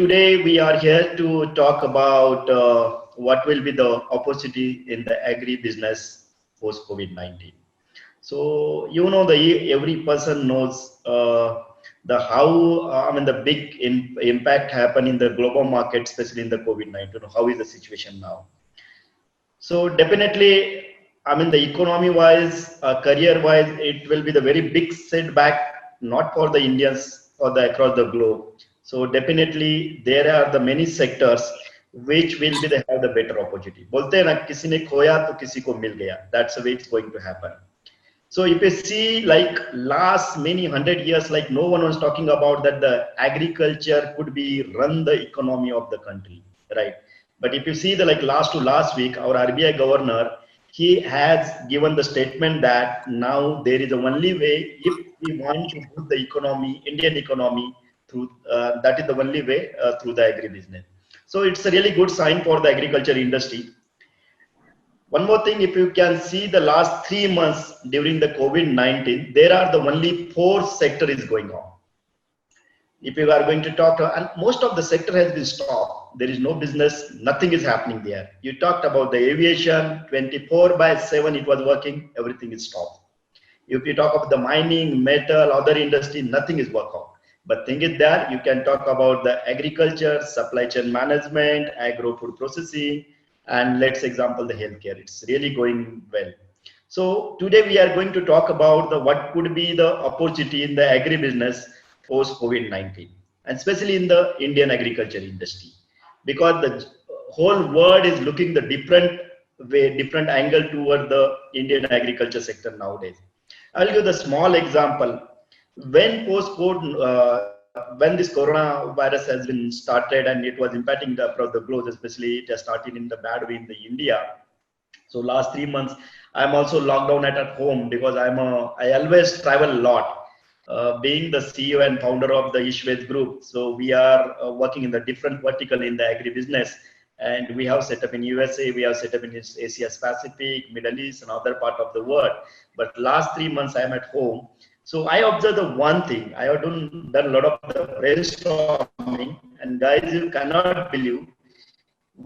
today we are here to talk about what will be the opportunity in the agri-business post-COVID-19. So every person knows the how the big impact happened in the global market, especially in the COVID-19. How is the situation now? So definitely, the economy-wise, career-wise, it will be the very big setback, not for the Indians or the across the globe. So definitely, there are the many sectors which will be have the better opportunity. बोलते हैं ना किसी ने खोया तो किसी को मिल गया. That's the way it's going to happen. So if you see like last many 100 years, like no one was talking about that the agriculture could be run the economy of the country, right? But if you see the like last week, our RBI governor, he has given the statement that now there is the only way if we want to boost the economy, Indian economy, through that is the only way through the agribusiness. So it's a really good sign for the agriculture industry. One more thing, if you can see the last 3 months during the COVID-19, there are the only 4 sector is going on. If you are going to talk to, and most of the sector has been stopped. There is no business, nothing is happening there. You talked about the aviation, 24/7 it was working, everything is stopped. If you talk about the mining, metal, other industry, nothing is working. But thing is that you can talk about the agriculture, supply chain management, agro food processing, and let's example the healthcare. It's really going well. So today we are going to talk about the what could be the opportunity in the agribusiness post COVID-19, and especially in the Indian agriculture industry, because the whole world is looking the different way, different angle toward the Indian agriculture sector nowadays. I'll give the small example. When when this coronavirus has been started and it was impacting across the globe, especially it has started in the bad way in the India. So last 3 months, I'm also locked down at home because I always travel a lot. Being the CEO and founder of the Ishwed Group, so we are working in the different vertical in the agribusiness, and we have set up in USA, we have set up in Asia Pacific, Middle East, and other part of the world. But last 3 months, I'm at home. So I observed the one thing. I have done a lot of the brainstorming, and guys, you cannot believe,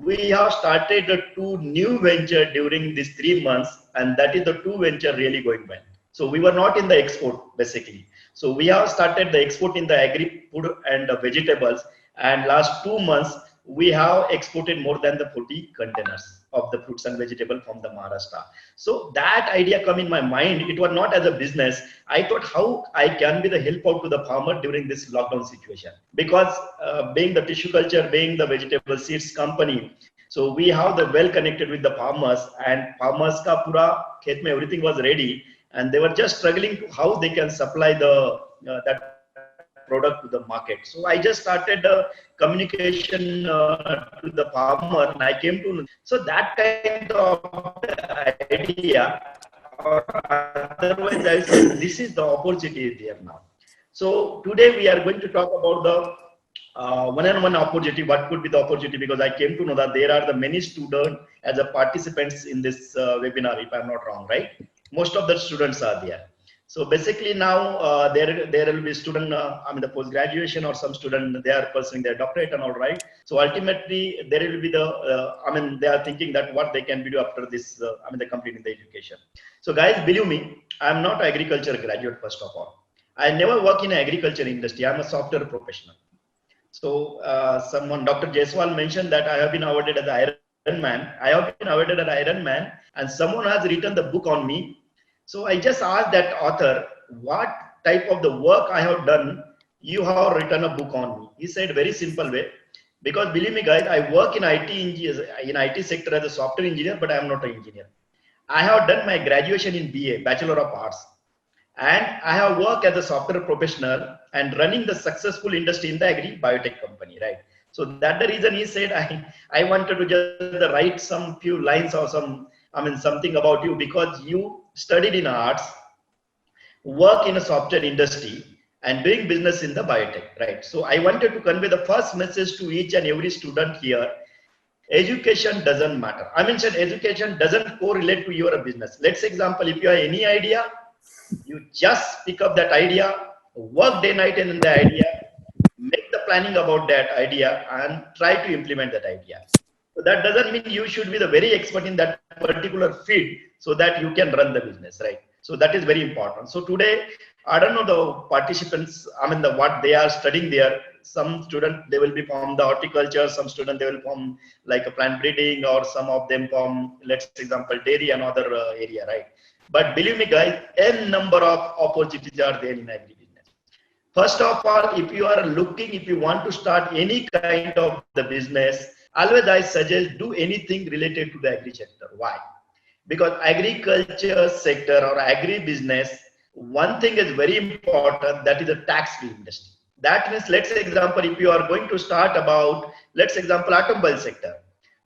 we have started the 2 new venture during these 3 months, and that is the 2 venture really going well. So we were not in the export basically. So we have started the export in the agri food and vegetables, and last 2 months we have exported more than the 40 containers of the fruits and vegetables from the Maharashtra. So that idea come in my mind. It was not as a business. I thought how I can be the help out to the farmer during this lockdown situation, because being the tissue culture, being the vegetable seeds company, so we have the well connected with the farmers, and farmers ka pura khet mein everything was ready, and they were just struggling to how they can supply the that product to the market. So I just started communication to the farmer, and I came to know. So that kind of idea, or otherwise I said this is the opportunity there now. So today we are going to talk about the one-on-one opportunity. What could be the opportunity? Because I came to know that there are the many students as a participants in this webinar, if I'm not wrong, right? Most of the students are there. So basically now there will be student, the post graduation, or some student they are pursuing their doctorate and all, right. So ultimately there will be the they are thinking that what they can do after this, the completing the education. So guys, believe me, I'm not an agriculture graduate. First of all, I never work in agriculture industry. I'm a software professional. So someone, Dr. Jaiswal mentioned that I have been awarded as Iron Man. I have been awarded as Iron Man, and someone has written the book on me. So I just asked that author, what type of the work I have done, you have written a book on me. He said, very simple way, because believe me guys, I work in IT sector as a software engineer, but I am not an engineer. I have done my graduation in BA, Bachelor of Arts, and I have worked as a software professional and running the successful industry in the Agri-biotech company, right? So that's the reason he said, I wanted to just write some few lines or something about you, because you studied in arts, work in a software industry, and doing business in the biotech, right? So I wanted to convey the first message to each and every student here. Education doesn't matter. Education doesn't correlate to your business. Let's example, if you have any idea, you just pick up that idea, work day night in the idea, make the planning about that idea and try to implement that idea. So that doesn't mean you should be the very expert in that particular field so that you can run the business, right? So that is very important. So today, I don't know the participants, I mean, what they are studying there. Some students, they will be from the horticulture, some students, they will from like a plant breeding, or some of them from, let's example, dairy, another area, right? But believe me, guys, n number of opportunities are there in agri-business. First of all, if you are looking, if you want to start any kind of the business, always I suggest do anything related to the agri sector. Why? Because agriculture sector or agri-business, one thing is very important, that is a tax-free industry. That means, let's say example, if you are going to start about, let's example, automobile sector.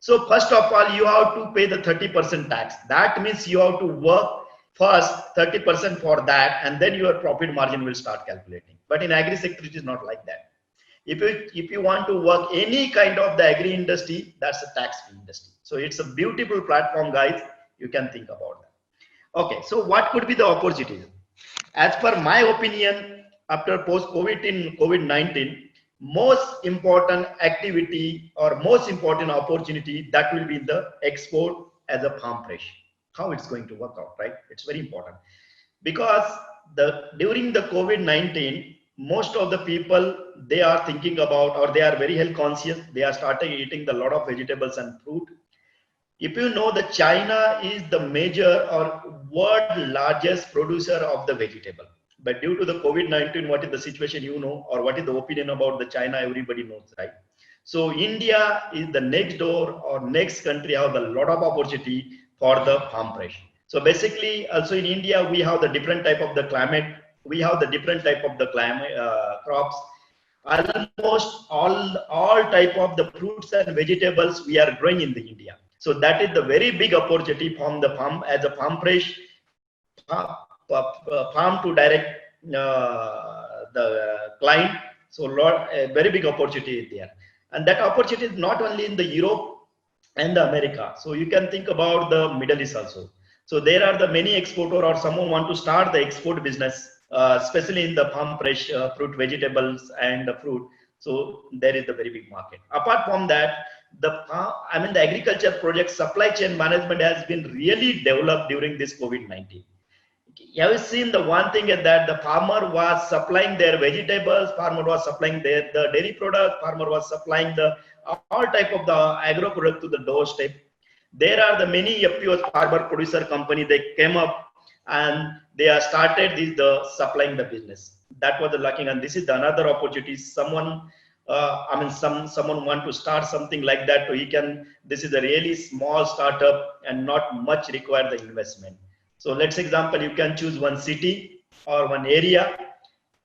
So first of all, you have to pay the 30% tax. That means you have to work first 30% for that, and then your profit margin will start calculating. But in agri sector, it is not like that. If you want to work any kind of the agri industry, that's a tax-free industry. So it's a beautiful platform, guys. You can think about that. Okay, so what could be the opportunities? As per my opinion, after post-COVID in COVID-19, most important activity or most important opportunity that will be the export as a farm fresh. How it's going to work out, right? It's very important because during the COVID-19, most of the people, they are thinking about, or they are very health conscious. They are starting eating a lot of vegetables and fruit. If you know that China is the major or world largest producer of the vegetable, but due to the COVID-19, what is the situation, you know, or what is the opinion about the China, everybody knows, right? So India is the next door or next country have a lot of opportunity for the farm fresh. So basically, also in India, we have the different type of the climate. We have the different type of the climate crops. Almost all type of the fruits and vegetables we are growing in the India. So that is the very big opportunity from the farm as a farm fresh, farm to direct the client. So a very big opportunity is there, and that opportunity is not only in the Europe and the America. So you can think about the Middle East also. So there are the many exporter or someone want to start the export business, especially in the farm fresh fruit, vegetables and the fruit. So there is the very big market. Apart from that, the agriculture project supply chain management has been really developed during this COVID-19. You have seen the one thing is that the farmer was supplying their vegetables, farmer was supplying the dairy product, farmer was supplying the all type of the agro product to the doorstep. There are the many FPOs, farmer producer company, they came up and they have started the supplying the business. That was the lucky, and this is another opportunity. Someone someone want to start something like that, so he can, this is a really small startup and not much require the investment. So let's example, you can choose one city or one area,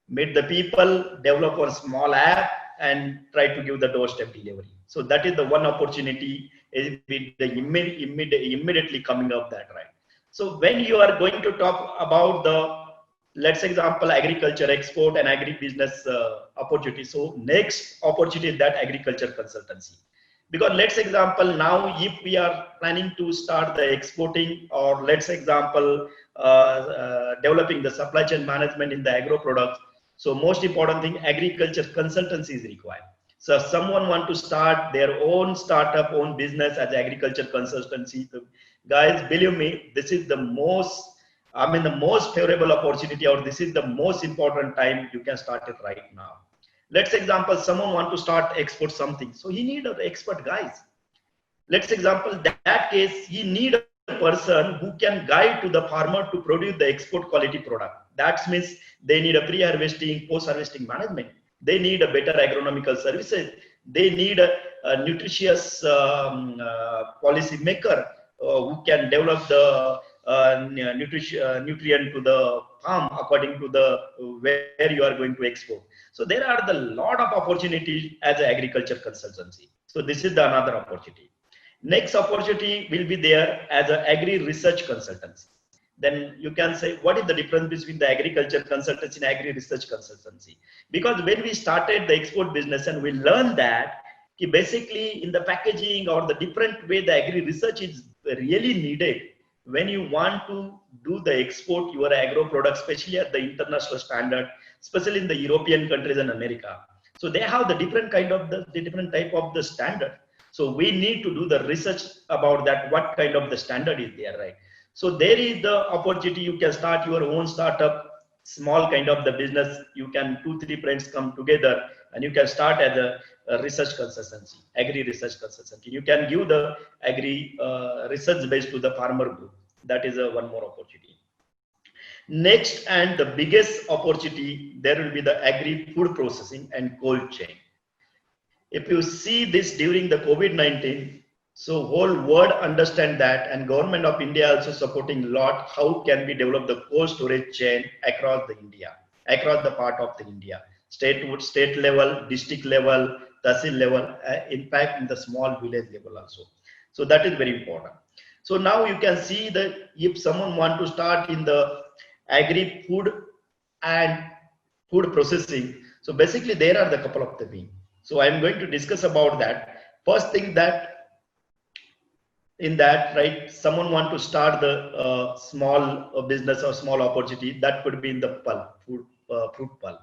meet the people, develop one small app and try to give the doorstep delivery. So that is the one opportunity is immediately coming up that, right? So when you are going to talk about the, let's example, agriculture export and agri-business opportunity. So next opportunity is that agriculture consultancy. Because let's example, now if we are planning to start the exporting, or let's example, developing the supply chain management in the agro products. So most important thing, agriculture consultancy is required. So if someone want to start their own startup, own business as agriculture consultancy, guys, believe me, this is the most, the most favorable opportunity, or this is the most important time you can start it right now. Let's example, someone want to start export something. So he need an expert, guys. Let's example, that case, he need a person who can guide to the farmer to produce the export quality product. That means they need a pre-harvesting, post-harvesting management. They need a better agronomical services. They need a nutritious policy maker who can develop the nutrient to the farm according to the where you are going to export. So there are the lot of opportunities as an agriculture consultancy. So this is the another opportunity. Next opportunity will be there as an agri research consultancy. Then you can say, what is the difference between the agriculture consultancy and agri research consultancy? Because when we started the export business and we learned that basically in the packaging or the different way the agri research is really needed when you want to do the export your agro products, especially at the international standard, especially in the European countries and America. So they have the different kind of the different type of the standard. So we need to do the research about that, what kind of the standard is there, right? So there is the opportunity. You can start your own startup, small kind of the business. You can 2-3 friends come together and you can start as a research consultancy, agri research consultancy. You can give the agri research based to the farmer group. That is a one more opportunity. Next, and the biggest opportunity, there will be the agri food processing and cold chain. If you see this during the COVID-19, so whole world understand that, and government of India also supporting a lot how can we develop the cold storage chain across the India, across the part of the India, state level, district level, tahsil level, in fact in the small village level also. So that is very important. So now you can see that if someone want to start in the agri food and food processing, so basically there are the couple of the things. So I'm going to discuss about that. First thing that in that, right, someone want to start the small business or small opportunity, that could be in the pulp, fruit pulp.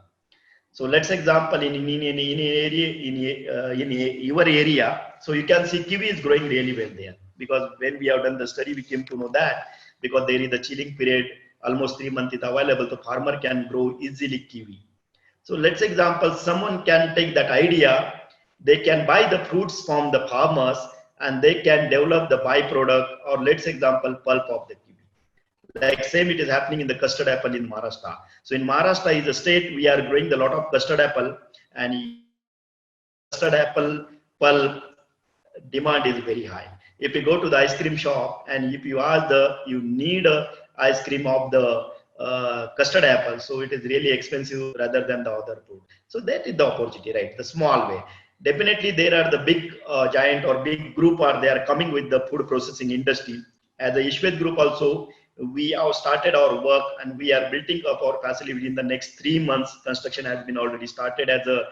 So let's example in area in your area. So you can see kiwi is growing really well there, because when we have done the study, we came to know that because there is a chilling period, almost 3 months is available, so farmer can grow easily kiwi. So let's example, someone can take that idea, they can buy the fruits from the farmers and they can develop the byproduct, or let's example pulp of the kiwi. Like same it is happening in the custard apple in Maharashtra. So in Maharashtra is a state we are growing a lot of custard apple, and custard apple pulp demand is very high. If you go to the ice cream shop and if you ask you need a ice cream of the custard apple, so it is really expensive rather than the other food. So that is the opportunity, right? The small way. Definitely there are the big giant or big group are they are coming with the food processing industry. As a Ishwet group also, we have started our work and we are building up our facility within the next 3 months. Construction has been already started as a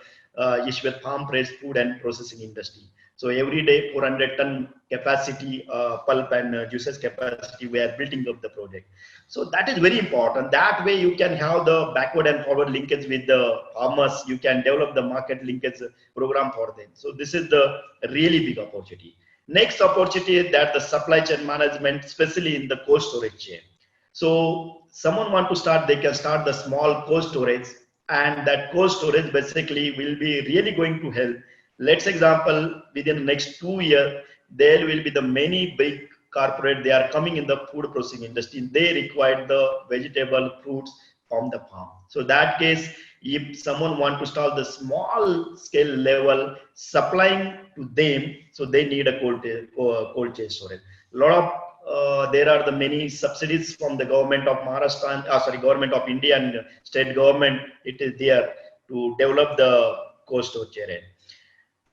Ishwet farm pressed food and processing industry. So every day 400-ton capacity pulp and juices capacity, we are building up the project. So that is very important. That way you can have the backward and forward linkage with the farmers. You can develop the market linkage program for them. So this is the really big opportunity. Next opportunity is that the supply chain management, especially in the cold storage chain. So someone want to start, they can start the small cold storage, and that cold storage basically will be really going to help. Let's example, within the next 2 years, there will be the many big corporate, they are coming in the food processing industry. They require the vegetable fruits from the farm. So that case, if someone want to start the small scale level supplying to them, so they need a cold chain storage. A lot of there are the many subsidies from the government of Maharashtra, government of India and state government. It is there to develop the cold storage area.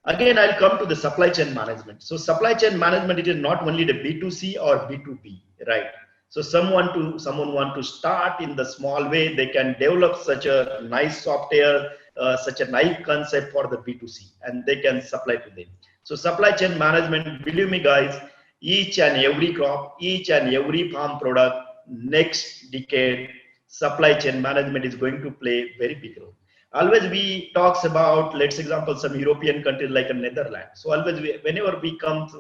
Again, I'll come to the supply chain management. So supply chain management, it is not only the B2C or B2B, right? So someone want to start in the small way, they can develop such a nice software, such a nice concept for the B2C, and they can supply to them. So supply chain management, believe me guys, each and every crop, each and every farm product, next decade, supply chain management is going to play very big role. Always we talks about, let's example, some European countries like a Netherlands. So always whenever we comes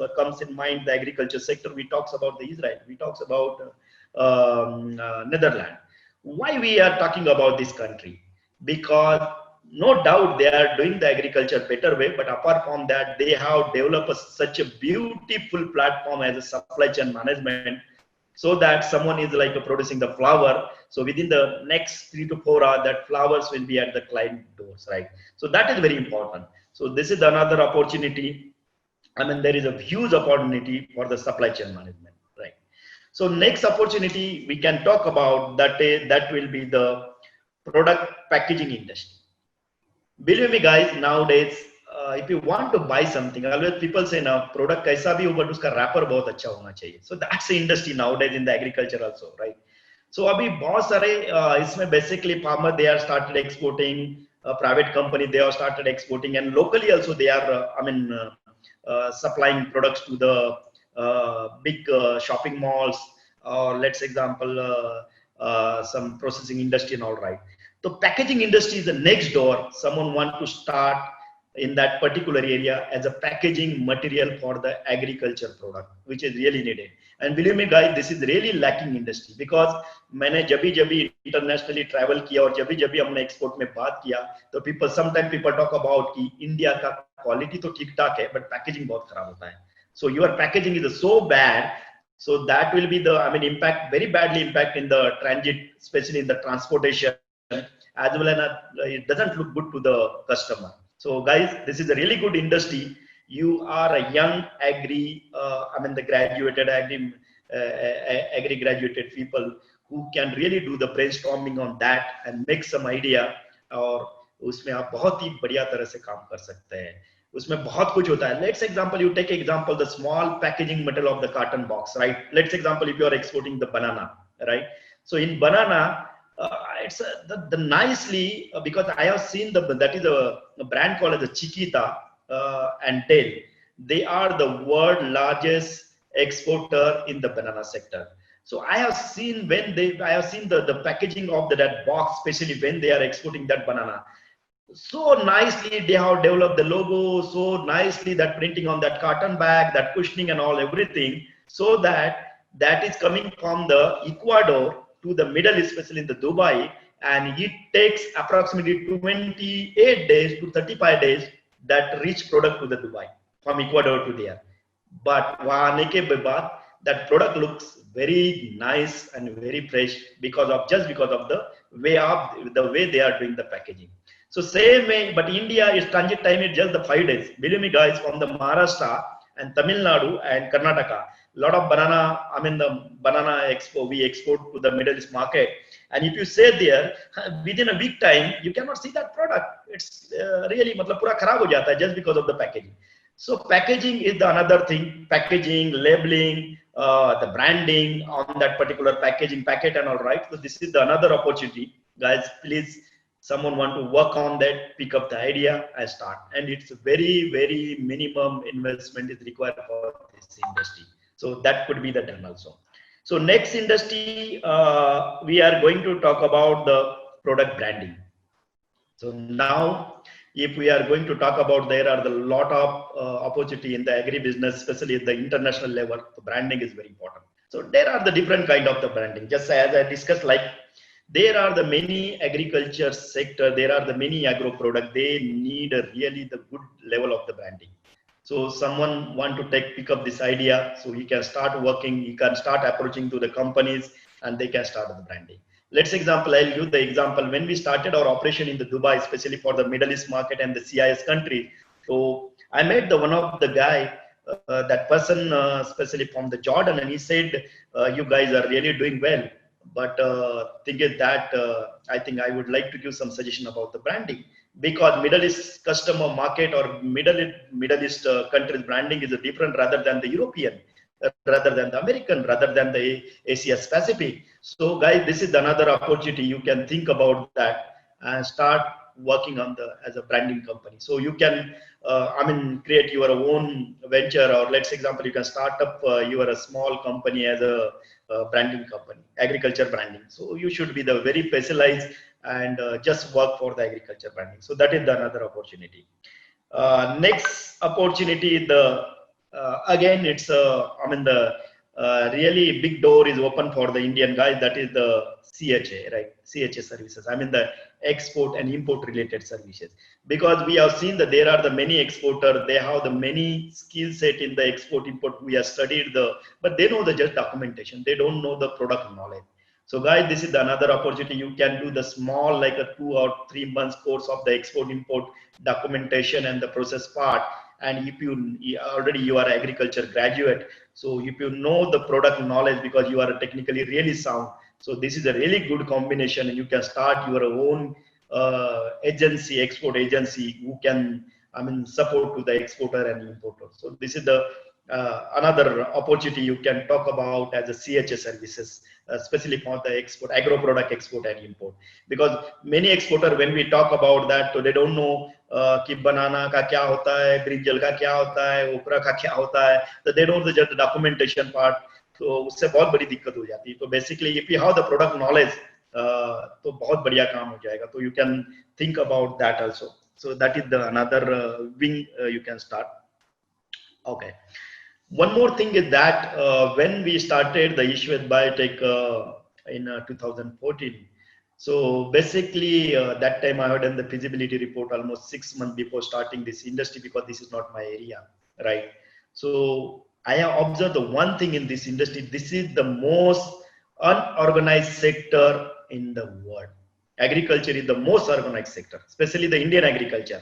in mind the agriculture sector, we talks about the Israel, we talks about Netherlands. Why we are talking about this country? Because no doubt they are doing the agriculture better way, but apart from that, they have developed such a beautiful platform as a supply chain management, so that someone is like producing the flower. So within the next 3 to 4 hours, that flowers will be at the client doors, right? So that is very important. So this is another opportunity. I mean, there is a huge opportunity for the supply chain management, right? So next opportunity we can talk about that will be the product packaging industry. Believe me guys, nowadays if you want to buy something, always people say now product kaisa bhi ho but uska wrapper bahut acha hona chahiye. So that's the industry nowadays in the agriculture also, right? So abhi bahut sare isme basically farmer they are started exporting, private company they have started exporting, and locally also they are supplying products to the big shopping malls, or let's example some processing industry and all, right? So packaging industry is the next door. Someone want to start in that particular area as a packaging material for the agriculture product, which is really needed. And believe me guys, this is really lacking industry, because मैंने जब internationally travel किया और जब हमने export में बात किया, तो people sometimes people talk about कि India का quality तो ठीक ठाक है, but packaging बहुत खराब होता है. So your packaging is so bad, so that will be the, I mean, impact, very badly impact in the transit, especially in the transportation, as well as it doesn't look good to the customer. So guys, this is a really good industry. You are a young the graduated agri graduated people who can really do the brainstorming on that and make some idea, और उसमें आप बहुत ही बढ़िया तरह से काम कर सकते हैं. उसमें बहुत कुछ होता है. Let's example, you take example the small packaging material of the carton box, right? Let's example, if you are exporting the banana, right? So in banana, it's the nicely, because I have seen that is a brand called as the Chiquita and Dell. They are the world largest exporter in the banana sector. So I have seen the packaging of that box, especially when they are exporting that banana. So nicely they have developed the logo, so nicely that printing on that carton bag, that cushioning and all everything, so that is coming from the Ecuador to the Middle East, especially in the Dubai, and it takes approximately 28 days to 35 days that reach product to the Dubai from Ecuador to there. But that product looks very nice and very fresh because of the way they are doing the packaging. So same way, but India is transit time is just the 5 days. Believe me guys, from the Maharashtra and Tamil Nadu and Karnataka, lot of banana, the banana we export to the Middle East market. And if you say there, within a week time, you cannot see that product. It's really, pura kharab ho jata hai just because of the packaging. So packaging is the another thing, packaging, labeling, the branding on that particular packaging packet and all, right. So this is the another opportunity. Guys, please, someone want to work on that, pick up the idea and start. And it's very, very minimum investment is required for this industry. So that could be the done also. So next industry, we are going to talk about the product branding. So now, if we are going to talk about, there are a lot of opportunity in the agri-business, especially at the international level. The branding is very important. So there are the different kind of the branding. Just as I discussed, like there are the many agriculture sector, there are the many agro product. They need a really the good level of the branding. So someone want to pick up this idea, so he can start working, he can start approaching to the companies, and they can start the branding. Let's example, I'll give the example. When we started our operation in the Dubai, especially for the Middle East market and the CIS country, so I met one of the guy, that person, especially from the Jordan, and he said, you guys are really doing well, but thing is that I think I would like to give some suggestion about the branding, because Middle East customer market or Middle East countries branding is different rather than the European, rather than the American, rather than the Asia Pacific. So guys, this is another opportunity. You can think about that and start working on as a branding company. So you can create your own venture, or let's example, you can start up your small company as a branding company, agriculture branding. So you should be the very specialized and just work for the agriculture branding. So that is the another opportunity. Next opportunity, again, it's the really big door is open for the Indian guys. That is the CHA, right? CHA services. The export and import related services, because we have seen that there are the many exporters. They have the many skill set in the export import. We have studied but they know the just documentation. They don't know the product knowledge. So guys, this is another opportunity. You can do the small, like a 2 or 3 months course of the export import documentation and the process part. And if you are agriculture graduate, so if you know the product knowledge, because you are technically really sound, so this is a really good combination, and you can start your own agency, export agency, who can support to the exporter and importer. So this is the another opportunity you can talk about as a CHA services, especially for the export, agro product export and import. Because many exporter, when we talk about that, so they don't know कि banana का क्या होता है, brinjal का क्या होता है, okra का क्या होता है, so they don't know just the documentation part. तो उससे बहुत बड़ी दिक्कत हो जाती है. तो basically, if you have the product knowledge, तो बहुत बढ़िया काम हो जाएगा. तो you can think about that also. So that is the another wing you can start. Okay. One more thing is that when we started the issue with biotech in 2014, so basically that time I had done the feasibility report almost 6 months before starting this industry, because this is not my area, right? So I have observed the one thing in this industry: this is the most unorganized sector in the world. Agriculture is the most organized sector, especially the Indian agriculture.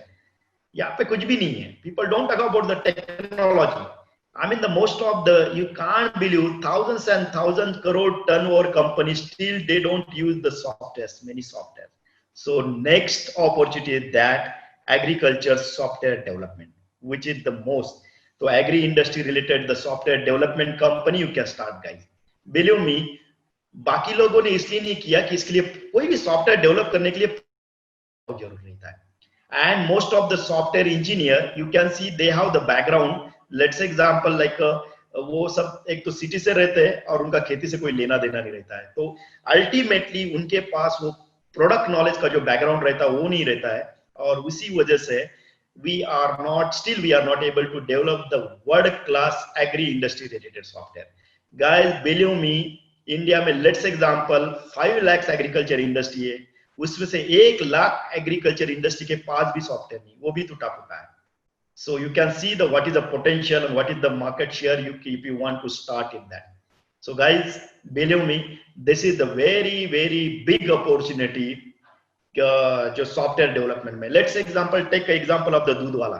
यहाँ पे कुछ भी नहीं है. People don't talk about the technology. I mean, the most of the, you can't believe, thousands and thousands crore turnover companies, still they don't use the software, many software. So next opportunity is that agriculture software development, which is the most. So agri industry related the software development company you can start, guys. Believe me, बाकी लोगों ने इसलिए नहीं किया कि इसके लिए कोई भी सॉफ्टवेयर डेवलप करने के लिए जरूर नहीं था. And most of the software engineer, you can see they have the background. Let's example like वो सब एक तो सिटी से रहते हैं और उनका खेती से कोई लेना देना नहीं रहता है. तो अल्टीमेटली उनके पास वो प्रोडक्ट नॉलेज का जो बैकग्राउंड रहता है वो नहीं रहता है, और उसी वजह से we are not able to develop the world class agri industry related software. Guys, believe me, India में let's example 5 lakh agriculture industry है, उसमें से 1 लाख एग्रीकल्चर इंडस्ट्री के पास भी सॉफ्टवेयर नहीं, वो भी टूटा फूटा है. So you can see the what is the potential and what is the market share you if you want to start in that. So guys, believe me, this is the very big opportunity जो software development में. Let's example take example of the दूध वाला.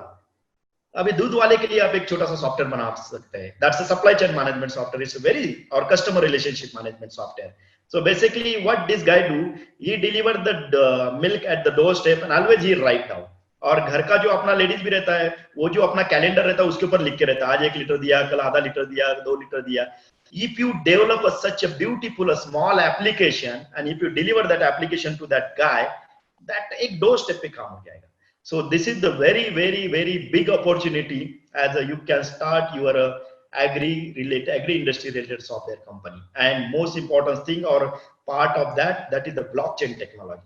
अभी दूध वाले के लिए आप एक छोटा सा सॉफ्टवेयर बना सकते हैं. That's a supply chain management software. It's very, और customer relationship management software. So basically what this guy do, he deliver the milk at the doorstep and always he write down. और घर का जो अपना ladies भी रहता है, वो जो अपना कैलेंडर रहता है उसके ऊपर लिख के रहता है, आज 1 लीटर दिया, कल आधा लीटर दिया, 2 लीटर दिया. If you develop such a beautiful small application and if you deliver that application to that guy, that एक doorstep पे काम हो जाएगा. So this is the very big opportunity as you can start your agri industry related software company. And most important thing or part of that is the blockchain technology.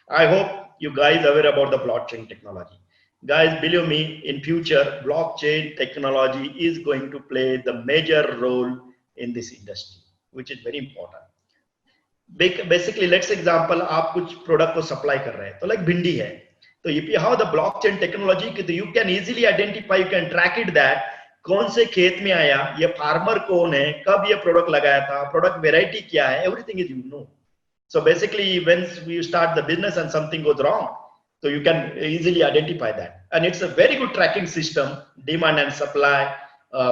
I hope you guys are aware about the blockchain technology. Guys, believe me, in future blockchain technology is going to play the major role in this industry, which is very important. Basically, let's example, आप कुछ product को supply कर रहे हैं, तो like भिंडी है, तो if you have the blockchain technology, you can easily identify, you can track it that कौन से खेत में आया, ये फार्मर कौन है, कब ये प्रोडक्ट लगाया था, प्रोडक्ट वेराइटी क्या है, everything is you know. So basically, when you start the business and something goes wrong, so you can easily identify that. And it's a very good tracking system, demand and supply,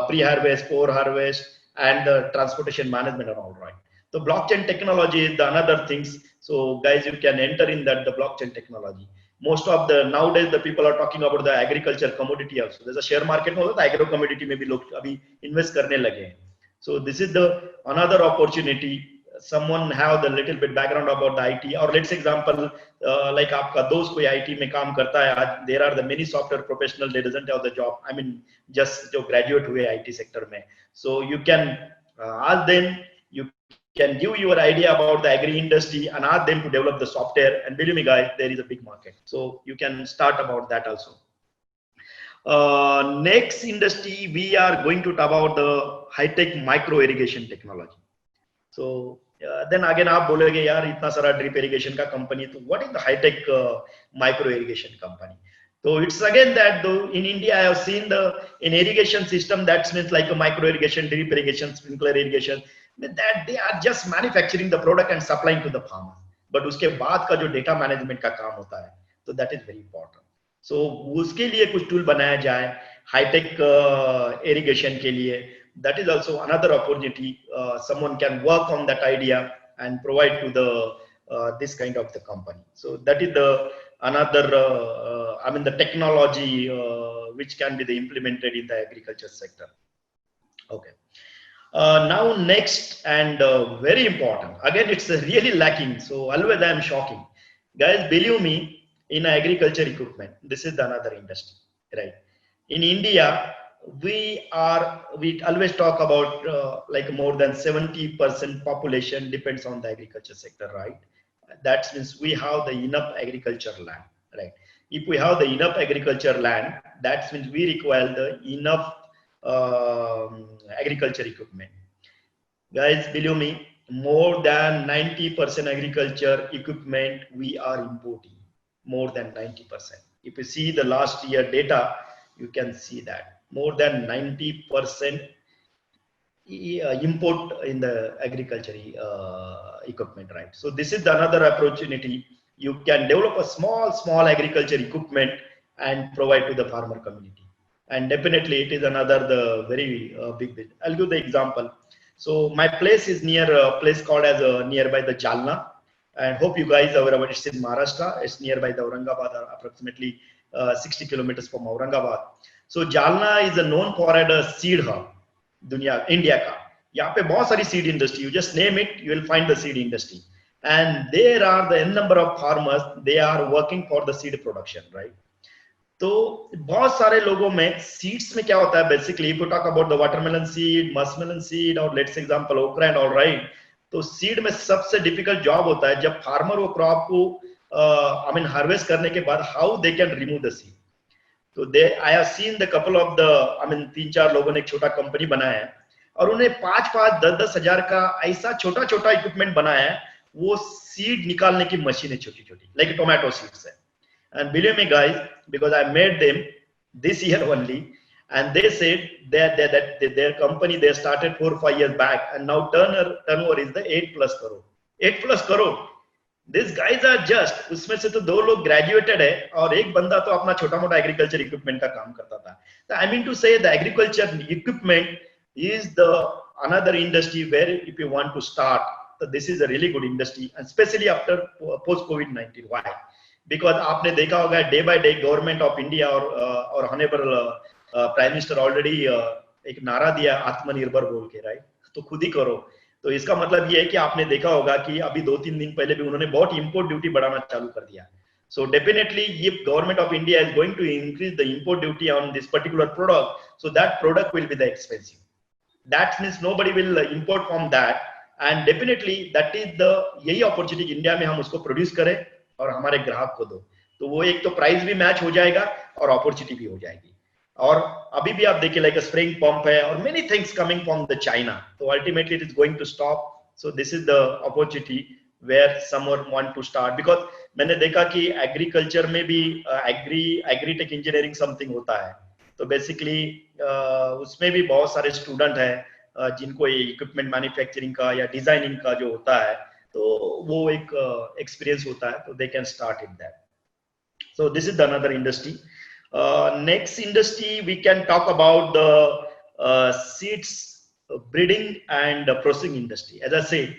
pre-harvest, post-harvest, and the transportation management are all right. So blockchain technology is the another things. So guys, you can enter in that the blockchain technology. Most of the nowadays the people are talking about the agriculture commodity also. There's a share market also, the agro commodity में भी लोग अभी invest करने लगे हैं. So this is the another opportunity. Someone have the little bit background about the IT, or let's example like आपका दोस्त कोई IT में काम करता है आज, there are the many software professional, they doesn't have the job, I mean just जो graduate हुए IT sector में. So you can ask them, you can give your idea about the agri industry and ask them to develop the software, and believe me guys, there is a big market. So you can start about that also. Next industry we are going to talk about the high-tech micro irrigation technology. So then again आप बोलोगे यार इतना सारा drip irrigation का company, तो what is the high-tech micro irrigation company? So it's again that though in India I have seen the in irrigation system that means like a micro irrigation, drip irrigation, sprinkler irrigation, that they are just manufacturing the product and supplying to the farmer. But उसके बाद का जो data management का काम होता है, तो that is very important. So उसके लिए कुछ tool बनाया जाए high-tech irrigation के लिए. That is also another opportunity. Someone can work on that idea and provide to the this kind of the company. So that is the another I mean the technology which can be the implemented in the agriculture sector. Okay. Now next and very important, again it's really lacking, so always I am shocking, guys, believe me, in agriculture equipment, this is another industry, right? In India we always talk about like more than 70% population depends on the agriculture sector, right? That means we have the enough agriculture land, right? If we have the enough agriculture land, that means we require the enough agriculture equipment. Guys, believe me, more than 90% agriculture equipment we are importing. More than 90%. If you see the last year data, you can see that more than 90% import in the agriculture equipment, right? So this is another opportunity. You can develop a small agriculture equipment and provide to the farmer community. And definitely it is another the very big business. I'll give the example. So my place is near a place called as nearby the Jalna, and hope you guys are aware about it. It's in Maharashtra. It's nearby the Aurangabad, approximately 60 kilometers from Aurangabad. So Jalna is known for a seed hub. दुनिया इंडिया का यहाँ पे बहुत सारी seed industry you just name it you will find the seed industry and there are the N number of farmers they are working for the seed production right तो बहुत सारे लोगों में सीड्स में क्या होता है basically if you talk about the watermelon seed muskmelon seed और लेट्स एग्जांपल ओकरा एंड ऑल राइट तो सीड में सबसे डिफिकल्ट जॉब होता है जब फार्मर वो क्रॉप को आई मीन हार्वेस्ट करने के बाद how they can remove the seed तो they I have seen the couple of the I mean 3-4 लोगों ने एक छोटा कंपनी बनाया है और उन्हें 5-10 हजार का ऐसा छोटा छोटा इक्विपमेंट बनाया है वो सीड निकालने की मशीन है छोटी छोटी लाइक टोमेटो सीड्स है and believe me guys because I met them this year only and they said that their company they started 4-5 years back and now turnover is the 8+ crore 8+ crore. These guys are just उसमें से तो 2 लोग graduated है और एक बंदा तो अपना छोटा मोटा एग्रीकल्चर इक्विपमेंट का काम करता था. आई मीन टू से the agriculture equipment is the another industry where if you want to start, so this is a really good industry and especially after post COVID-19. Why? Because आपने देखा होगा day by day government of India और honourable prime minister already एक नारा दिया आत्मनिर्भर बोल के, राइट? तो खुद ही करो. तो इसका मतलब ये है कि आपने देखा होगा कि अभी 2-3 दिन पहले भी उन्होंने बहुत इंपोर्ट ड्यूटी बढ़ाना चालू कर दिया. So definitely if government of India is going to increase the import duty on this particular product, so that product will be the expensive. That means nobody will import from that and definitely that is the यही opportunity India में हम उसको produce करें और हमारे ग्राहक को दो, तो वो एक तो प्राइस भी मैच हो जाएगा और अपॉर्चुनिटी भी हो जाएगी. और अभी भी आप देखिए लाइक स्प्रिंग पंप है और many things coming from the China, तो ultimately it is going to stop. So this is the opportunity where someone want to start. Because मैंने देखा कि एग्रीकल्चर में भी एग्रीटेक इंजीनियरिंग समथिंग होता है, तो बेसिकली उसमें भी बहुत सारे स्टूडेंट हैं जिनको इक्विपमेंट मैन्युफैक्चरिंग का या डिजाइनिंग का जो होता है तो वो एक एक्सपीरियंस होता है, तो दे can start in that. So this is the another industry. Next industry we can talk about the seeds breeding and processing industry. As I said,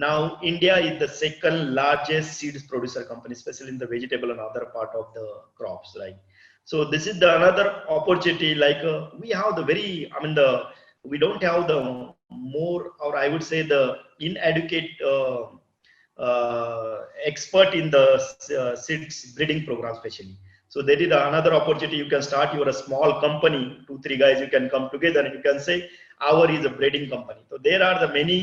now India is the second largest seeds producer company, especially in the vegetable and other part of the crops, right? So this is the another opportunity. Like we have the very, I mean we don't have the more, or I would say the inadequate expert in the seeds breeding program especially. So there is another opportunity. You can start your small company, 2-3 guys, you can come together and you can say our is a breeding company. So there are the many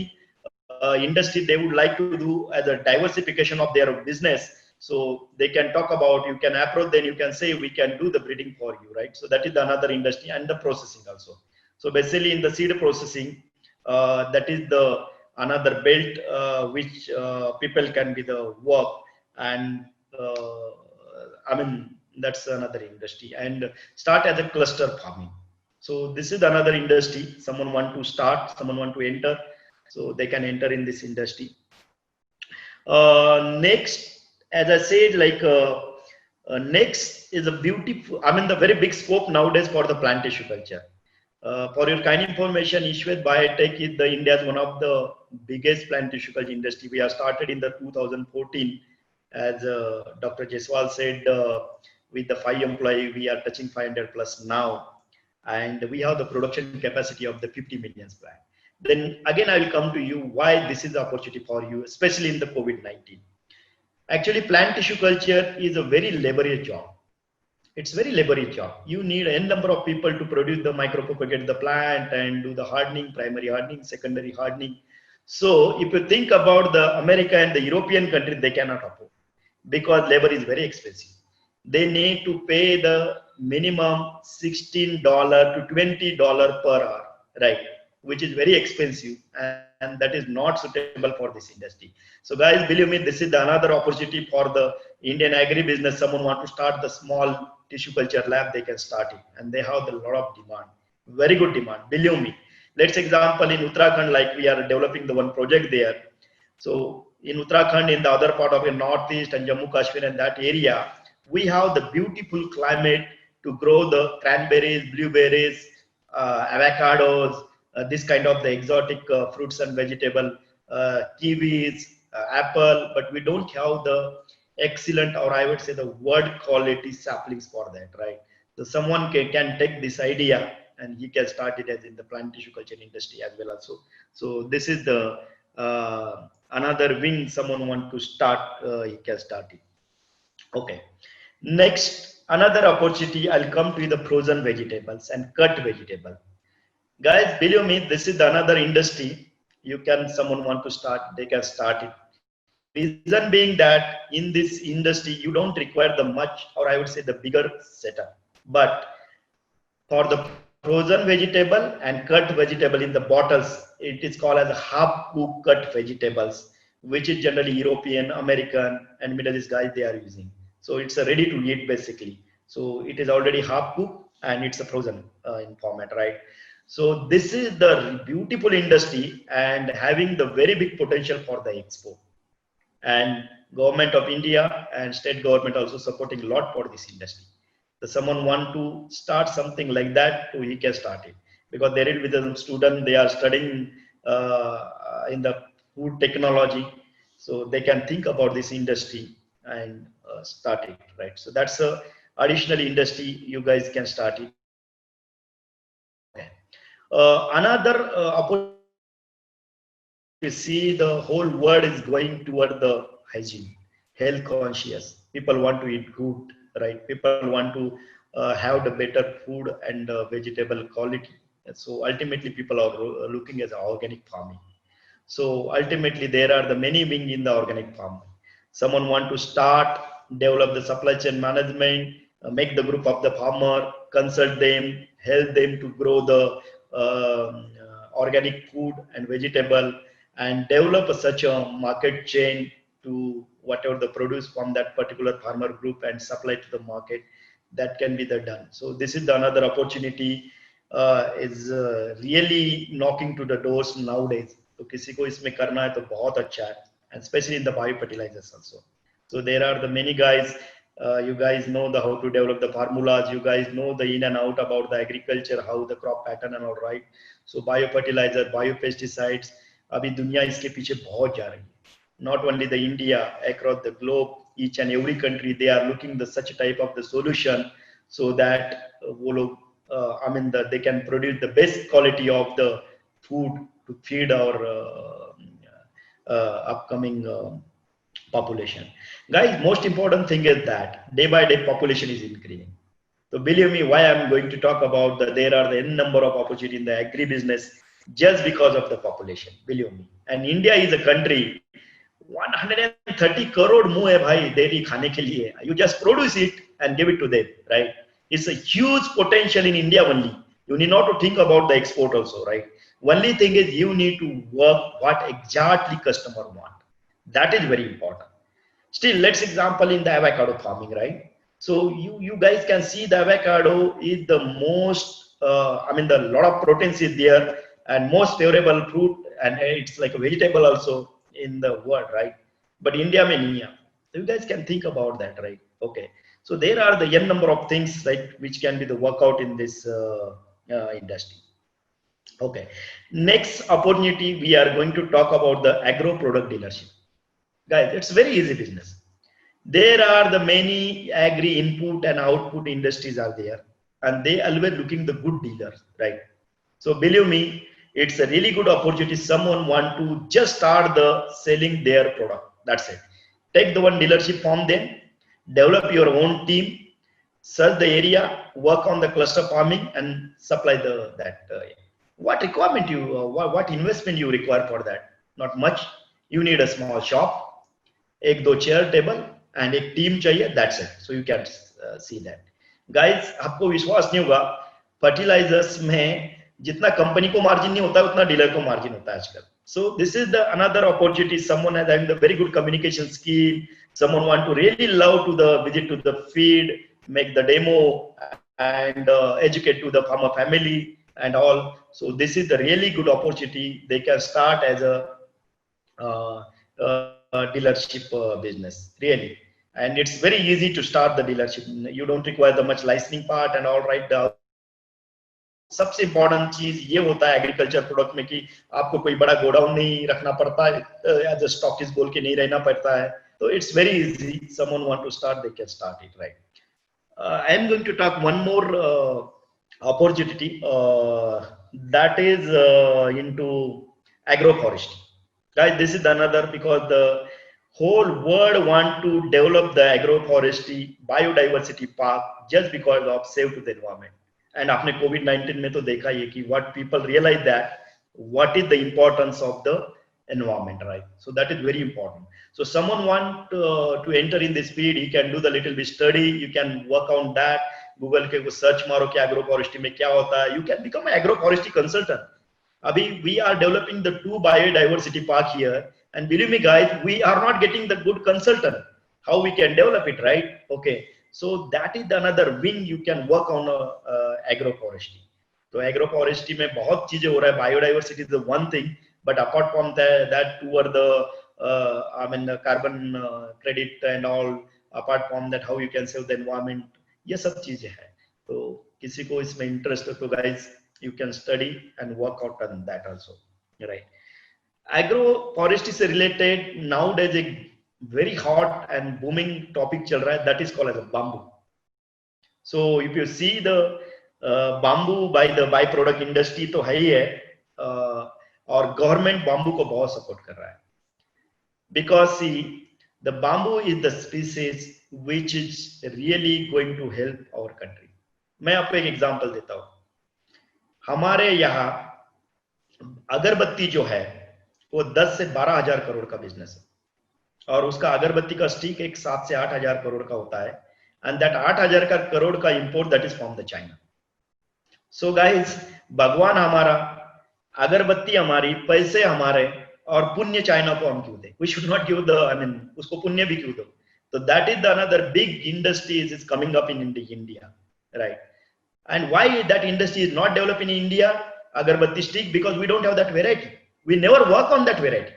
industry they would like to do as a diversification of their business. So they can talk about, you can approach them, you can say we can do the breeding for you, right? So that is another industry, and the processing also. So basically in the seed processing, that is the another belt which people can be the work, and I mean that's another industry, and start as a cluster farming. So this is another industry. Someone want to start, someone want to enter, so they can enter in this industry. Next, as I said, like next is a beautiful, I mean the very big scope nowadays for the plant tissue culture. For your kind information, Ved Biotech is the India's one of the biggest plant tissue culture industry. We have started in the 2014, as Dr. Jaiswal said, with the 5 employees, we are touching 500 plus now, and we have the production capacity of the 50 million plant. Then again, I will come to you why this is the opportunity for you, especially in the COVID-19. Actually, plant tissue culture is a very laborious job. It's very laborious job. You need a number of people to produce the micropropagate the plant and do the hardening, primary hardening, secondary hardening. So if you think about the America and the European countries, they cannot afford because labor is very expensive. They need to pay the minimum $16 to $20 per hour, right? Which is very expensive, and that is not suitable for this industry. So guys, believe me, this is the another opportunity for the Indian agribusiness. Someone want to start the small tissue culture lab, they can start it, and they have a lot of demand, very good demand. Believe me. Let's example in Uttarakhand, like we are developing the one project there. So in Uttarakhand, in the other part of the northeast and Jammu Kashmir and that area, we have the beautiful climate to grow the cranberries, blueberries, avocados, this kind of the exotic fruits and vegetable, kiwis, apple, but we don't have the excellent, or I would say the word quality saplings for that, right? So someone can take this idea and he can start it as in the plant tissue culture industry as well also. So this is the another wing someone want to start, he can start it. Okay. Next, another opportunity, I'll come to the frozen vegetables and cut vegetable. Guys, believe me, this is another industry. You can, someone want to start, they can start it. Reason being that in this industry, you don't require the much, or I would say the bigger setup. But for the frozen vegetable and cut vegetable in the bottles, it is called as half cooked cut vegetables, which is generally European, American, and Middle East guys they are using. So it's a ready to eat basically. So it is already half cooked and it's a frozen in format, right? So this is the beautiful industry and having the very big potential for the export. And government of India and state government also supporting a lot for this industry. So someone want to start something like that, so he can start it because there will be the student they are studying in the food technology, so they can think about this industry and start it, right? So that's a additional industry you guys can start it. Okay. Another opportunity if you see the whole world is going toward the hygiene, health conscious. People want to eat good, right? People want to have the better food and vegetable quality. And so ultimately, people are looking at organic farming. So ultimately, there are the many wing in the organic farming. Someone want to start, develop the supply chain management, make the group of the farmer, consult them, help them to grow the organic food and vegetable, and develop such a market chain to whatever the produce from that particular farmer group and supply to the market. That can be the done. So this is the another opportunity is really knocking to the doors nowadays. तो किसी को इसमें करना है तो बहुत अच्छा है, and especially in the bio fertilizers also. So there are the many guys, you guys know the how to develop the formulas, you guys know the in and out about the agriculture, how the crop pattern and all, right? So bio fertilizer, bio pesticides, अभी दुनिया इसके पीछे बहुत जा रही है. Not only the India, across the globe, each and every country they are looking the such type of the solution so that वो लोग I mean they can produce the best quality of the food to feed our upcoming population. Guys, most important thing is that day by day population is increasing. So believe me, why I'm going to talk about that there are the n number of opportunity in the agri-business just because of the population. Believe me. And India is a country 130 crore मुंह है भाई daily खाने के लिए. You just produce it and give it to them, right? It's a huge potential in India only. You need not to think about the export also, right? Only thing is you need to work what exactly customer want. That is very important. Still, let's example in the avocado farming, right? So you guys can see the avocado is the most, I mean, the lot of proteins is there and most favorable fruit, and it's like a vegetable also in the world, right? But India mein nahi hai. So you guys can think about that, right? Okay. So there are the n number of things, right, which can be the workout in this industry. Okay. Next opportunity, we are going to talk about the agro product dealership. Guys, it's very easy business. There are the many agri input and output industries are there, and they always looking the good dealers, right? So believe me, it's a really good opportunity. Someone want to just start the selling their product. That's it. Take the one dealership from them, develop your own team, search the area, work on the cluster farming, and supply the that. What requirement you, what investment you require for that? not much. You need a small shop, एक दो chair table and एक team चाहिए, that's it. So you can see that. Guys, आपको विश्वास नहीं होगा, fertilisers में जितना कंपनी को मार्जिन नहीं होता है उतना डीलर को मार्जिन होता है आजकल. So this is the another opportunity. Someone has having the very good communication skill, someone want to really love to the visit to the field, make the demo and educate to the farmer family and all. So this is the really good opportunity. They can start as a dealership business, really. And it's very easy to start the dealership. You don't require the much licensing part and all, right. सबसे important चीज ये होता है agriculture product में कि आपको कोई बड़ा गोडाउन नहीं रखना पड़ता है, एज अ स्टॉकिस्ट बोल के नहीं रहना पड़ता है. तो it's very easy. Someone want to start, they can start it, right. I am going to talk one more opportunity that is into agroforestry. Guys, this is another, because the whole world want to develop the agroforestry biodiversity park just because of save to the environment. And after COVID-19 में तो देखा ये कि what people realize that what is the importance of the environment, right? So that is very important. So someone want to enter in this field, he can do the little bit study, you can work on that. Google के को search मारो कि agroforestry में क्या होता है, you can become an agroforestry consultant. अभी we are developing the 2 biodiversity park here, and believe me guys, we are not getting the good consultant. How we can develop it, right? Okay, so that is another wing you can work on agroforestry. तो agroforestry में बहुत चीजें हो रहा है. Biodiversity is the one thing, but apart from that toward the I mean carbon credit and all, apart from that how you can save the environment, ये सब चीजें हैं. तो किसी को इसमें इंटरेस्ट हो तो guys, you can study and work out on that also, right? Agroforestry से related nowadays एक very hot and booming topic चल रहा है, that is called as a bamboo. So if you see the bamboo by the byproduct industry तो है ही है, और government bamboo को बहुत सपोर्ट कर रहा है, because see the bamboo is the species which is really going to help our country. मैं आपको एक एग्जांपल देता हूँ. हमारे यहाँ अगरबत्ती जो है वो 10 से 12 हजार करोड़ का बिजनेस है, और उसका अगरबत्ती का स्टिक एक 7 से 8 हजार करोड़ का होता है, एंड दैट 8 हजार का करोड़ का import that is from the China. So guys, भगवान हमारा, अगरबत्ती हमारी, पैसे हमारे, और पुण्य चाइना को हम क्यों दें? We should not give the, I mean उसको पुण्य भी क्यों दो? तो that is the another big industry is coming up in India, right? And why that industry is not developing in India, agarbatti stick? Because we don't have that variety. We never work on that variety.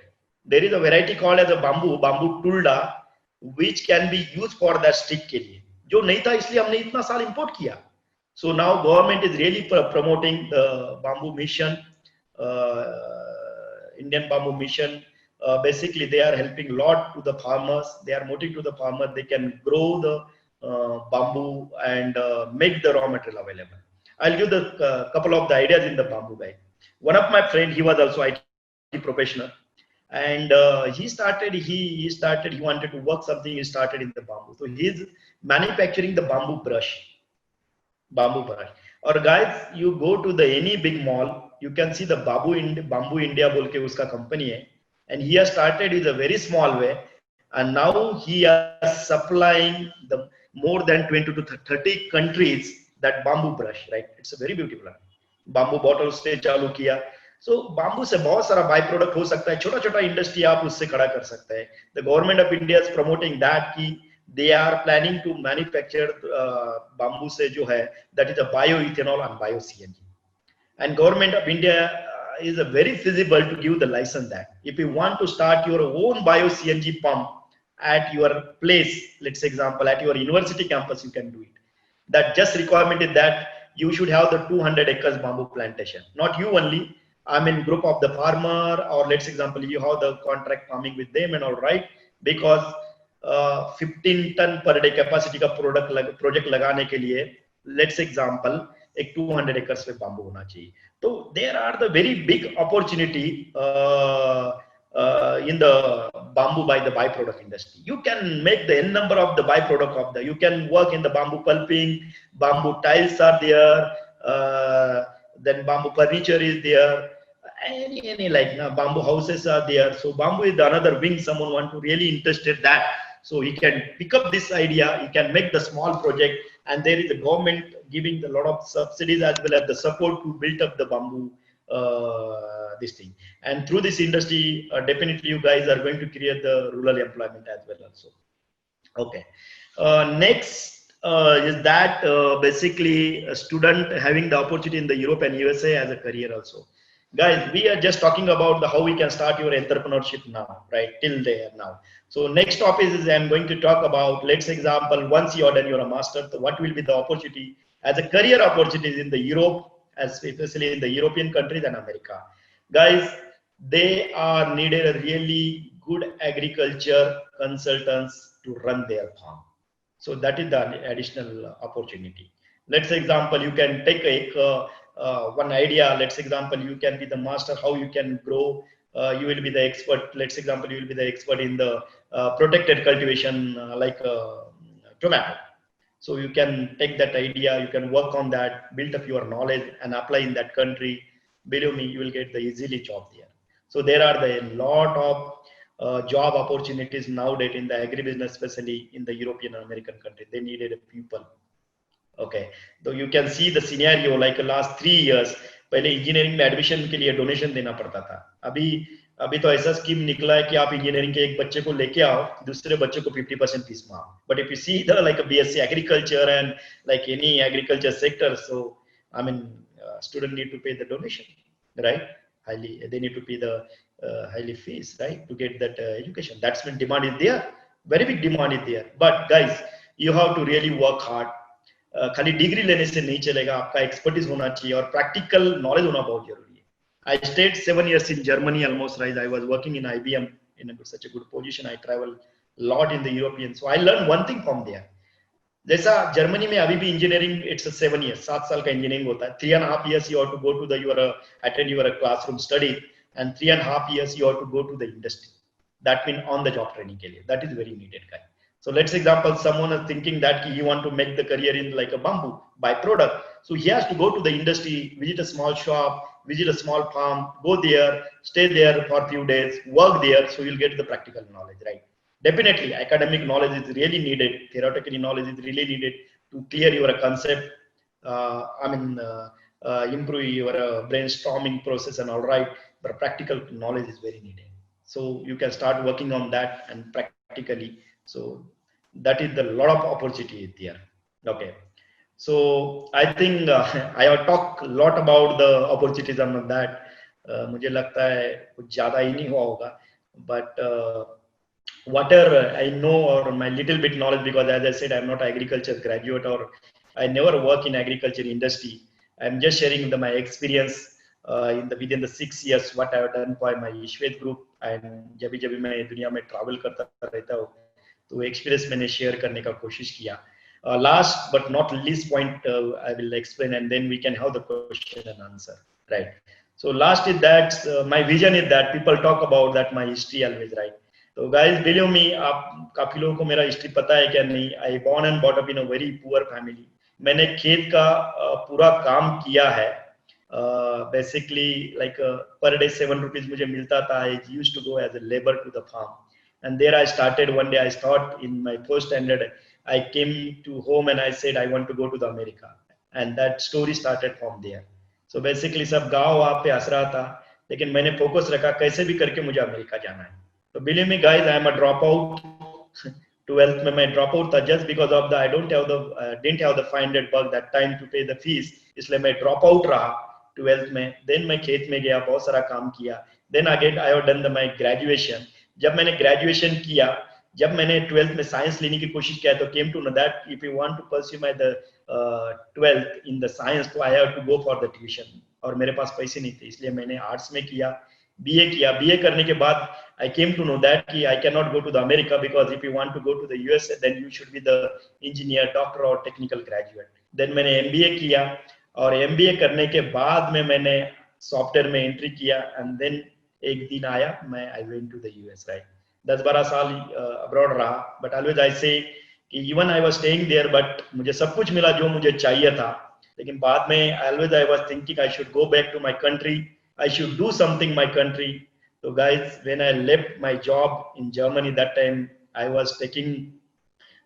There is a variety called as a bamboo tulda which can be used for that stick के लिए, जो नहीं था, इसलिए हमने इतना साल import किया. So now government is really promoting the bamboo mission, Indian bamboo mission. Basically, they are helping a lot to the farmers. They are motivating to the farmers. They can grow the bamboo and make the raw material available. I'll give the couple of the ideas in the bamboo guy. One of my friend, he was also IT professional, and he wanted to work something. He started in the bamboo. So he's manufacturing the bamboo brush. और guys, you go to the any big mall, you can see the bamboo India बोल के उसका company है, and he has started with a very small way, and now he is supplying the more than 20 to 30 countries that bamboo brush, right? It's a very beautiful bamboo bottle से चालू किया. So bamboo से बहुत सारा by product हो सकता है, छोटा छोटा इंडस्ट्री आप उससे खड़ा कर सकते हैं. The government of India is promoting that कि they are planning to manufacture bamboo से जो है, that is a bioethanol and bio CNG, and government of India is a very feasible to give the license that if you want to start your own bio CNG pump at your place, let's say example at your university campus, you can do it. That just requirement is that you should have the 200 acres bamboo plantation, not you only, I mean group of the farmer, or let's example you have the contract farming with them and all, right? Because 15 ton per day capacity का project लगाने के लिए let's example एक 200 acres पे bamboo होना चाहिए. तो there are the very big opportunity in the bamboo by the byproduct industry. You can make the n number of the byproduct of the, you can work in the bamboo pulping, bamboo tiles are there, then bamboo furniture is there, any like bamboo houses are there. So bamboo is another wing. Someone want to really interested that. So he can pick up this idea. He can make the small project, and there is a government giving a lot of subsidies as well as the support to build up the bamboo this thing. And through this industry, definitely you guys are going to create the rural employment as well also. Okay. Next is that basically a student having the opportunity in the Europe and USA as a career also. Guys, we are just talking about the how we can start your entrepreneurship now, right? Till there now. So next topic is I'm going to talk about, let's example, once you are done your master, so what will be the opportunity as a career opportunities in the Europe, as especially in the European countries and America. Guys, they are needed a really good agriculture consultants to run their farm. So that is the additional opportunity. Let's say example, you can take one idea. Let's example, you can be the master how you can grow. You will be the expert. Let's example, you will be the expert in the protected cultivation like tomato. So you can take that idea, you can work on that, build up your knowledge and apply in that country. Believe me, you will get the easily job there. So there are a lot of job opportunities nowadays in the agribusiness, especially in the European and American country. They needed people. Okay, so you can see the scenario like the last 3 years. पहले engineering में admission के लिए donation देना पड़ता था. अभी तो ऐसा स्कीम निकला है कि आप इंजीनियरिंग के एक बच्चे को लेके आओ, दूसरे बच्चे को 50% फीस में आओ. But if you see the like a BSc agriculture and like any agriculture sector, so I mean student need to pay the donation, right? Highly they need to pay the highly fees, right, to get that education. That's when demand is there, very big demand is there. But guys, you have to really work hard. खाली degree लेने से नहीं चलेगा, आपका expertise होना चाहिए और practical knowledge होना बहुत जरूरी है. I stayed 7 years in Germany almost, right? I was working in IBM in such a good position. I travel a lot in the European, so I learned one thing from there. जैसा Germany में अभी भी engineering it's 7 years, 7 साल का engineering होता है. 3.5 years you have to go to the your attend your classroom study, and 3.5 years you have to go to the industry. That means on the job training के लिए. That is very needed, guys. So let's example, someone is thinking that he want to make the career in like a bamboo byproduct. So he has to go to the industry, visit a small shop, visit a small farm, go there, stay there for a few days, work there. So you'll get the practical knowledge, right? Definitely, academic knowledge is really needed. Theoretical knowledge is really needed to clear your concept. Improve your brainstorming process and all right. But practical knowledge is very needed. So you can start working on that and practically. So that is the lot of opportunity there. Okay, so I think I have talked a lot about the opportunities on that. मुझे लगता है कुछ ज़्यादा ही नहीं हुआ होगा, but whatever I know or my little bit knowledge, because as I said, I'm not an agriculture graduate or I never work in agriculture industry. I'm just sharing my experience within the 6 years what I have done for my Ishwet group. And जब भी मैं दुनिया में travel करता रहता हूँ, तो experience मैंने शेयर करने का कोशिश किया. Last but not least point, I will explain and then we can have the question and answer, right? So last is that my vision is that people talk about that my history always, right? So guys, believe me, आप काफी लोगों को मेरा history पता है क्या नहीं. I born and brought up in a very poor family. मैंने खेत का पूरा काम किया है. Basically like per day 7 rupees मुझे मिलता था. I used to go as a labor to the farm. And there I started. One day I started in my first standard. I came to home and I said I want to go to the America, and that story started from there. So basically सब गाँव वहाँ पे हंस रहा था, लेकिन मैंने focus रखा कैसे भी करके मुझे अमेरिका जाना है. So believe me guys, I am a dropout. 12th में मैं dropout था just because of the I didn't have the $500 that time to pay the fees. इसलिए मैं dropout रहा 12th में. Then मैं खेत में गया, बहुत सारा काम किया. Then again I have done my graduation. जब मैंने ग्रेजुएशन किया, जब मैंने 12th में साइंस लेने की कोशिश किया, तो came to know that if you want to pursue my the 12th in the science, तो I have to go for the tuition. और मेरे पास पैसे नहीं थे, इसलिए मैंने आर्ट्स में किया, बीए किया. बीए करने के बाद I came to know that कि I cannot go to the America because if you want to go to the US, then you should be the engineer, doctor or technical graduate. Then मैंने MBA किया और MBA करने के बाद में मैंने software में एंट्री किया. And then एक दिन आया, मैं I went to the US, right? 10-12 साल abroad रहा, but always I say कि even I was staying there, but मुझे सब कुछ मिला जो मुझे चाहिए था. लेकिन बाद में always I was thinking I should go back to my country I should do something my country. So guys, when I left my job in Germany that time, I was taking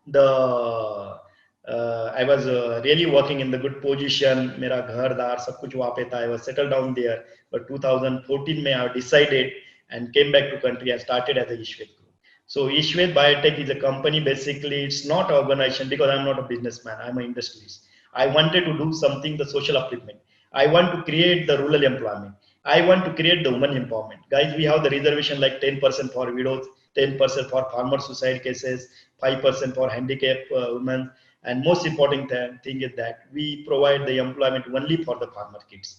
the I was really working in the good position. मेरा घर दार सब कुछ वहाँ पे था. I was settled down there. But 2014 में I decided and came back to country and started as a Ishwet Group. So Ishwet Biotech is a company. Basically, it's not an organization because I'm not a businessman. I'm an industrialist. I wanted to do something the social upliftment. I want to create the rural employment. I want to create the women empowerment. Guys, we have the reservation like 10% for widows, 10% for farmer suicide cases, 5% for handicapped women, and most important thing is that we provide the employment only for the farmer kids.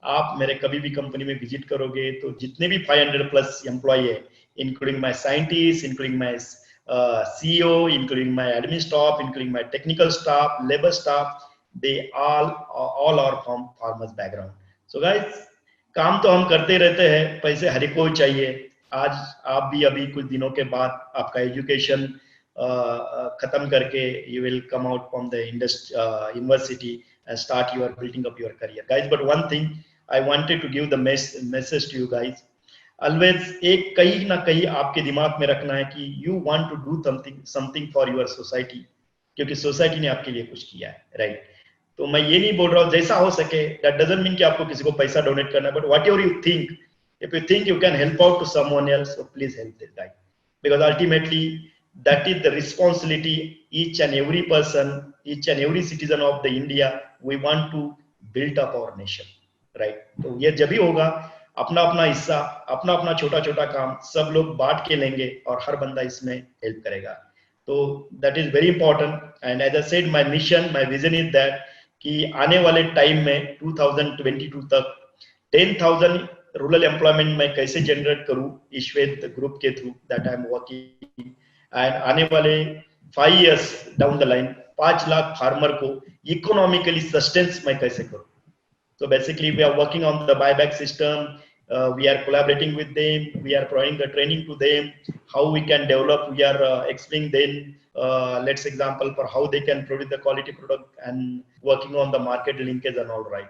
आप मेरे कभी भी company में visit करोगे तो जितने भी 500 plus employ है, including my scientists, including my CEO, including my admin staff, including my technical staff, labor staff, they all are from farmers background. So guys, काम तो हम करते रहते हैं, पैसे हर कोई चाहिए. आज आप भी अभी कुछ दिनों के बाद आपका एजुकेशन खत्म करके you will come out from the university and start your building up your career, guys. But one thing I wanted to give the message to you guys. Always एक कहीं ना कहीं आपके दिमाग में रखना है कि you want to do something for your society, क्योंकि सोसाइटी ने आपके लिए कुछ किया है, राइट? तो मैं ये नहीं बोल रहा हूँ जैसा हो सके, दैट डजंट मीन कि आपको किसी को पैसा डोनेट करना है, but what ever you think, if you think you can help out to someone else, so please help this guy, because ultimately that is the responsibility each and every person, each and every citizen of the India. We want to build up our nation, right? तो ये जब भी होगा, अपना अपना हिस्सा, अपना अपना छोटा छोटा काम सब लोग बांट के लेंगे और हर बंदा इसमें हेल्प करेगा. तो that is very important. And as I said, my mission, my vision is that कि आने वाले टाइम में 2022 तक 10,000 रूरल एम्प्लॉयमेंट मैं कैसे जनरेट करूं ईश्वेत ग्रुप के through, that I am working. And आने वाले 5 years down the line 5 lakh farmer को इकोनॉमिकली सस्टेंस मैं कैसे करूं. So basically we are working on the buyback system. We are collaborating with them. We are providing the training to them, how we can develop. We are explaining them, let's example for how they can produce the quality product and working on the market linkage and all, right.